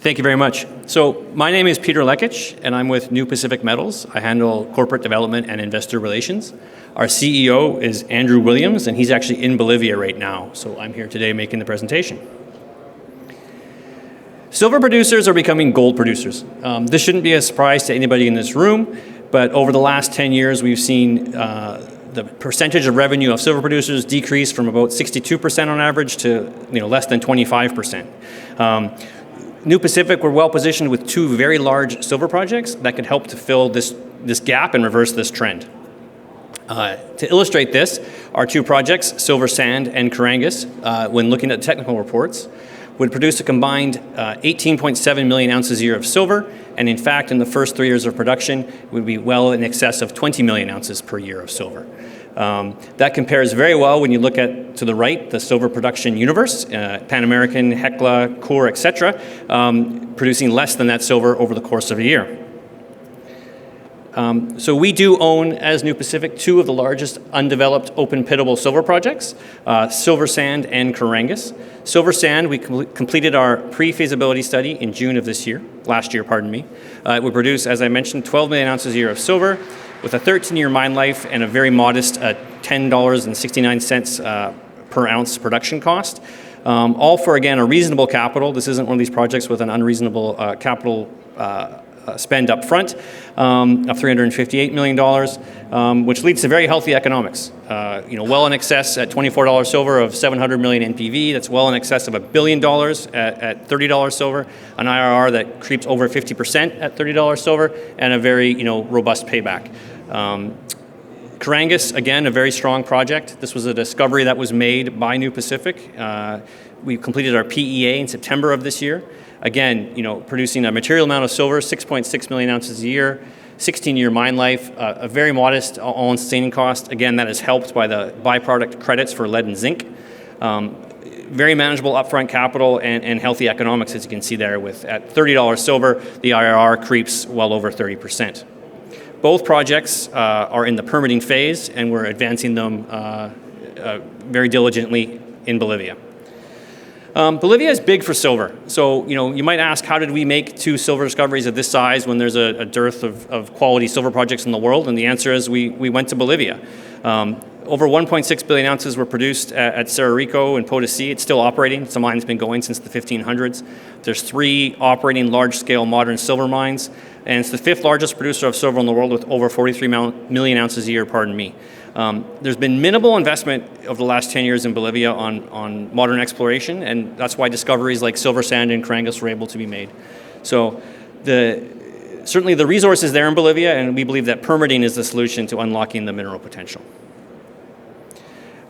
Thank you very much. So my name is Peter Lekich, and I'm with New Pacific Metals. I handle corporate development and investor relations. Our CEO is Andrew Williams, and he's actually in Bolivia right now. So I'm here today making the presentation. Silver producers are becoming gold producers. This shouldn't be a surprise to anybody in this room, but over the last 10 years, we've seen the percentage of revenue of silver producers decrease from about 62% on average to less than 25%. New Pacific, we're well positioned with two very large silver projects that could help to fill this gap and reverse this trend. To illustrate this, our two projects, Silver Sand and Carangas, when looking at technical reports, would produce a combined 18.7 million ounces a year of silver, and in fact, in the first 3 years of production, would be well in excess of 20 million ounces per year of silver. That compares very well when you look at, to the right, the silver production universe, Pan American, Hecla, Coeur, etc., producing less than that silver over the course of a year. So we do own, as New Pacific, two of the largest undeveloped open pittable silver projects, Silver Sand and Carangas. Silver Sand, we completed our pre-feasibility study in June of last year. It would produce, as I mentioned, 12 million ounces a year of silver with a 13-year mine life and a very modest $10.69 per ounce production cost. All for, again, a reasonable capital. This isn't one of these projects with an unreasonable capital spend up front of $358 million, which leads to very healthy economics. Well in excess at $24 silver of $700 million NPV. That's well in excess of $1 billion at $30 silver, an IRR that creeps over 50% at $30 silver, and a very robust payback. Carangas, again, a very strong project. This was a discovery that was made by New Pacific. We completed our PEA in September of this year. Again, producing a material amount of silver, 6.6 million ounces a year, 16-year mine life, a very modest all-in sustaining cost. Again, that is helped by the byproduct credits for lead and zinc. Very manageable upfront capital and healthy economics, as you can see there. With at $30 silver, the IRR creeps well over 30%. Both projects are in the permitting phase, and we're advancing them very diligently in Bolivia. Bolivia is big for silver. So, you might ask, how did we make two silver discoveries of this size when there's a dearth of quality silver projects in the world? And the answer is we went to Bolivia. Over 1.6 billion ounces were produced at Cerro Rico and Potosí. It's still operating. It's a mine that's been going since the 1500s. There's 3 operating large-scale modern silver mines, and it's the 5th largest producer of silver in the world with over 43 million ounces a year, There's been minimal investment over the last 10 years in Bolivia on modern exploration, and that's why discoveries like Silver Sand and Carangas were able to be made. So certainly the resource is there in Bolivia, and we believe that permitting is the solution to unlocking the mineral potential.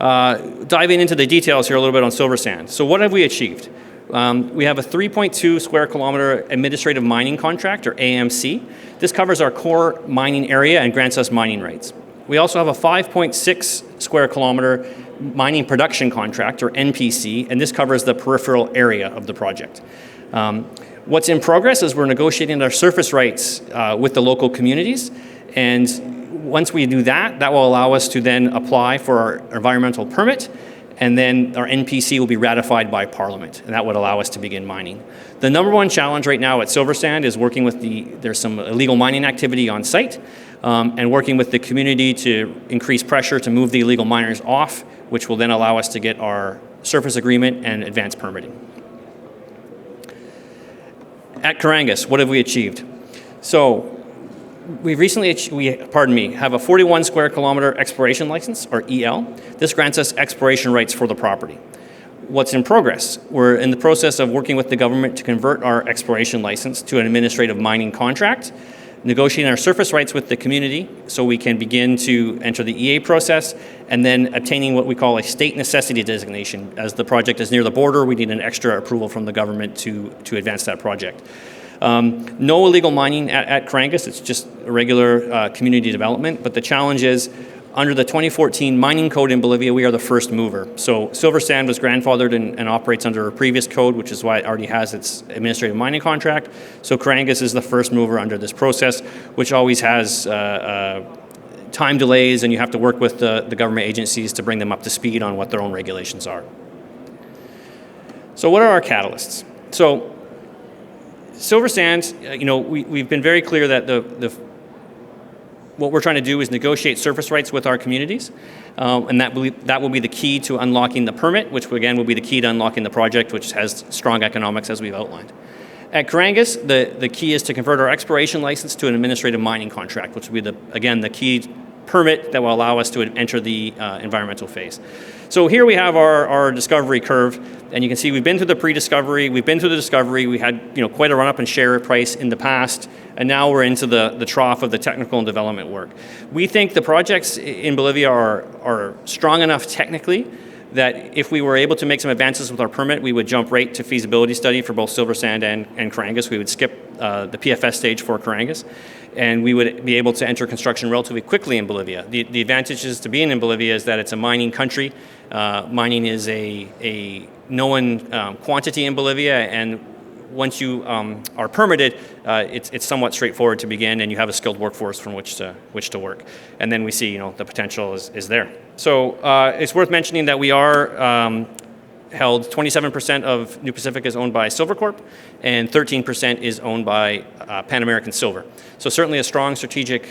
Diving into the details here a little bit on Silver Sand. So what have we achieved? We have a 3.2 square kilometer administrative mining contract, or AMC. This covers our core mining area and grants us mining rights. We also have a 5.6 square kilometer mining production contract, or NPC, and this covers the peripheral area of the project. What's in progress is we're negotiating our surface rights with the local communities, and once we do that, that will allow us to then apply for our environmental permit, and then our NPC will be ratified by Parliament, and that would allow us to begin mining. The number one challenge right now at Silver Sand is working with there's some illegal mining activity on site, and working with the community to increase pressure to move the illegal miners off, which will then allow us to get our surface agreement and advance permitting. At Carangas, what have we achieved? So we recently, have a 41 square kilometer exploration license, or EL. This grants us exploration rights for the property. What's in progress? We're in the process of working with the government to convert our exploration license to an administrative mining contract, negotiating our surface rights with the community so we can begin to enter the EA process, and then obtaining what we call a state necessity designation. As the project is near the border, we need an extra approval from the government to advance that project. No illegal mining at Carangas, it's just a regular community development, but the challenge is, under the 2014 mining code in Bolivia, we are the first mover. So Silver Sand was grandfathered and operates under a previous code, which is why it already has its administrative mining contract. So Carangas is the first mover under this process, which always has time delays, and you have to work with the government agencies to bring them up to speed on what their own regulations are. So what are our catalysts? So Silver sands, we've been very clear that what we're trying to do is negotiate surface rights with our communities, and that will be the key to unlocking the permit, which again will be the key to unlocking the project, which has strong economics as we've outlined. At Carangas, the key is to convert our exploration license to an administrative mining contract, which will be the key permit that will allow us to enter the environmental phase. So here we have our discovery curve, and you can see we've been through the pre-discovery, we've been through the discovery, we had quite a run-up in share price in the past, and now we're into the trough of the technical and development work. We think the projects in Bolivia are strong enough technically that if we were able to make some advances with our permit, we would jump right to feasibility study for both Silver Sand and Carangas. We would skip the PFS stage for Carangas, and we would be able to enter construction relatively quickly in Bolivia. The advantages to being in Bolivia is that it's a mining country. Mining is a known quantity in Bolivia, and once you are permitted, it's somewhat straightforward to begin, and you have a skilled workforce from which to work. And then we see, the potential is there. So it's worth mentioning that we are held 27% of New Pacific is owned by Silvercorp, and 13% is owned by Pan American Silver. So certainly a strong strategic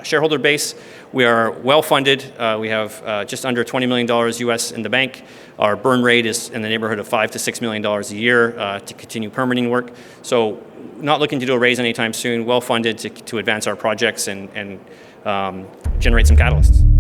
shareholder base. We are well funded. We have just under $20 million US in the bank. Our burn rate is in the neighborhood of $5 to $6 million a year to continue permitting work. So not looking to do a raise anytime soon, well funded to advance our projects and generate some catalysts.